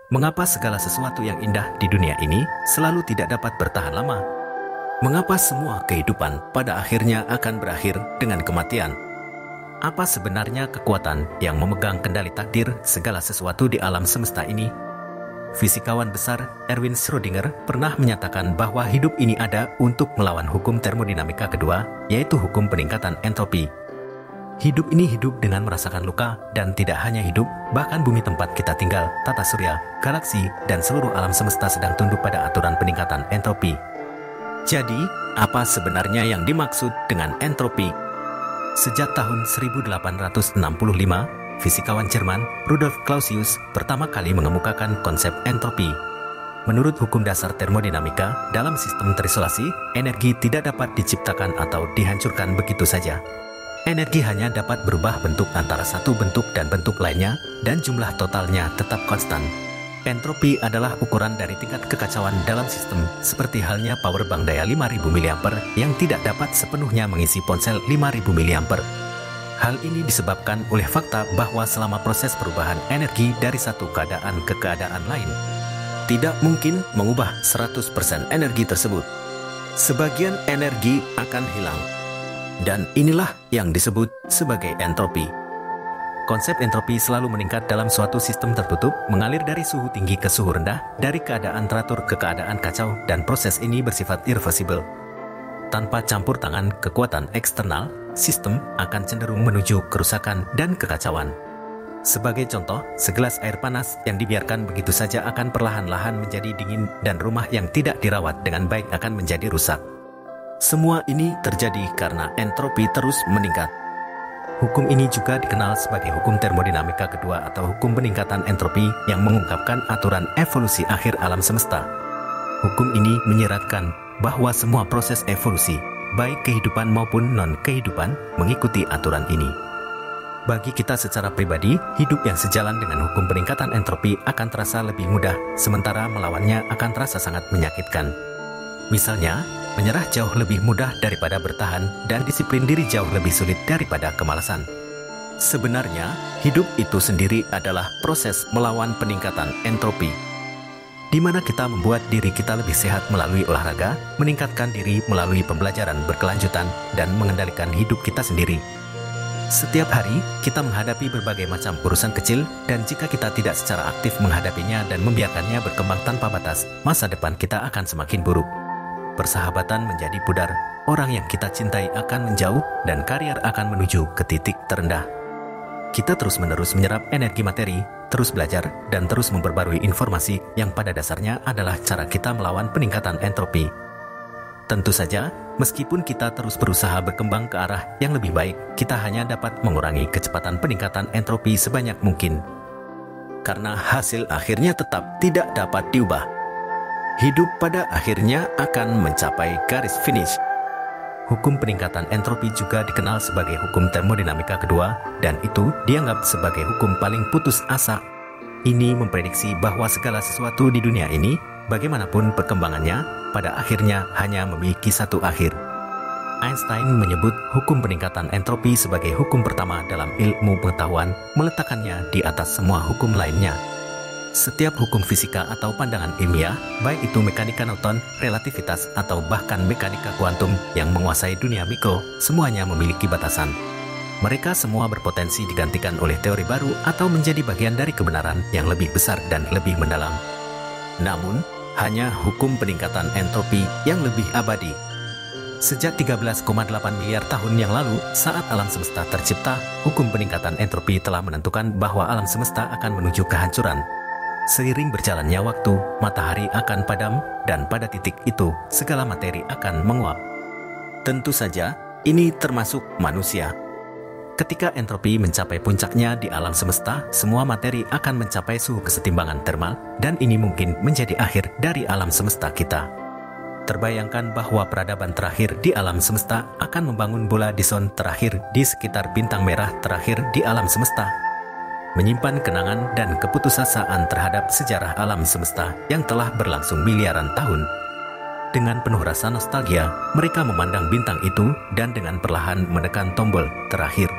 Mengapa segala sesuatu yang indah di dunia ini selalu tidak dapat bertahan lama? Mengapa semua kehidupan pada akhirnya akan berakhir dengan kematian? Apa sebenarnya kekuatan yang memegang kendali takdir segala sesuatu di alam semesta ini? Fisikawan besar Erwin Schrödinger pernah menyatakan bahwa hidup ini ada untuk melawan hukum termodinamika kedua, yaitu hukum peningkatan entropi. Hidup ini hidup dengan merasakan luka, dan tidak hanya hidup, bahkan bumi tempat kita tinggal, tata surya, galaksi, dan seluruh alam semesta sedang tunduk pada aturan peningkatan entropi. Jadi, apa sebenarnya yang dimaksud dengan entropi? Sejak tahun 1865, fisikawan Jerman Rudolf Clausius pertama kali mengemukakan konsep entropi. Menurut hukum dasar termodinamika, dalam sistem terisolasi, energi tidak dapat diciptakan atau dihancurkan begitu saja. Energi hanya dapat berubah bentuk antara satu bentuk dan bentuk lainnya, dan jumlah totalnya tetap konstan. Entropi adalah ukuran dari tingkat kekacauan dalam sistem, seperti halnya power bank daya 5000 mAh yang tidak dapat sepenuhnya mengisi ponsel 5000 mAh. Hal ini disebabkan oleh fakta bahwa selama proses perubahan energi dari satu keadaan ke keadaan lain, tidak mungkin mengubah 100% energi tersebut. Sebagian energi akan hilang. Dan inilah yang disebut sebagai entropi. Konsep entropi selalu meningkat dalam suatu sistem tertutup, mengalir dari suhu tinggi ke suhu rendah, dari keadaan teratur ke keadaan kacau, dan proses ini bersifat irreversibel. Tanpa campur tangan kekuatan eksternal, sistem akan cenderung menuju kerusakan dan kekacauan. Sebagai contoh, segelas air panas yang dibiarkan begitu saja akan perlahan-lahan menjadi dingin, dan rumah yang tidak dirawat dengan baik akan menjadi rusak. Semua ini terjadi karena entropi terus meningkat. Hukum ini juga dikenal sebagai hukum termodinamika kedua atau hukum peningkatan entropi yang mengungkapkan aturan evolusi akhir alam semesta. Hukum ini menyeratkan bahwa semua proses evolusi, baik kehidupan maupun non-kehidupan, mengikuti aturan ini. Bagi kita secara pribadi, hidup yang sejalan dengan hukum peningkatan entropi akan terasa lebih mudah, sementara melawannya akan terasa sangat menyakitkan. Misalnya, menyerah jauh lebih mudah daripada bertahan, dan disiplin diri jauh lebih sulit daripada kemalasan. Sebenarnya, hidup itu sendiri adalah proses melawan peningkatan entropi, di mana kita membuat diri kita lebih sehat melalui olahraga, meningkatkan diri melalui pembelajaran berkelanjutan, dan mengendalikan hidup kita sendiri. Setiap hari, kita menghadapi berbagai macam urusan kecil, dan jika kita tidak secara aktif menghadapinya dan membiarkannya berkembang tanpa batas, masa depan kita akan semakin buruk. Persahabatan menjadi pudar, orang yang kita cintai akan menjauh, dan karier akan menuju ke titik terendah. Kita terus-menerus menyerap energi materi, terus belajar, dan terus memperbarui informasi yang pada dasarnya adalah cara kita melawan peningkatan entropi. Tentu saja, meskipun kita terus berusaha berkembang ke arah yang lebih baik, kita hanya dapat mengurangi kecepatan peningkatan entropi sebanyak mungkin. Karena hasil akhirnya tetap tidak dapat diubah. Hidup pada akhirnya akan mencapai garis finish. Hukum peningkatan entropi juga dikenal sebagai hukum termodinamika kedua, dan itu dianggap sebagai hukum paling putus asa. Ini memprediksi bahwa segala sesuatu di dunia ini, bagaimanapun perkembangannya, pada akhirnya hanya memiliki satu akhir. Einstein menyebut hukum peningkatan entropi sebagai hukum pertama dalam ilmu pengetahuan, meletakkannya di atas semua hukum lainnya. Setiap hukum fisika atau pandangan ilmiah, baik itu mekanika Newton, relativitas, atau bahkan mekanika kuantum yang menguasai dunia mikro, semuanya memiliki batasan. Mereka semua berpotensi digantikan oleh teori baru atau menjadi bagian dari kebenaran yang lebih besar dan lebih mendalam. Namun, hanya hukum peningkatan entropi yang lebih abadi. Sejak 13,8 miliar tahun yang lalu, saat alam semesta tercipta, hukum peningkatan entropi telah menentukan bahwa alam semesta akan menuju kehancuran. Seiring berjalannya waktu, matahari akan padam, dan pada titik itu, segala materi akan menguap. Tentu saja, ini termasuk manusia. Ketika entropi mencapai puncaknya di alam semesta, semua materi akan mencapai suhu kesetimbangan termal, dan ini mungkin menjadi akhir dari alam semesta kita. Terbayangkan bahwa peradaban terakhir di alam semesta akan membangun bola dison terakhir di sekitar bintang merah terakhir di alam semesta. Menyimpan kenangan dan keputusasaan terhadap sejarah alam semesta yang telah berlangsung miliaran tahun. Dengan penuh rasa nostalgia, mereka memandang bintang itu dan dengan perlahan menekan tombol terakhir.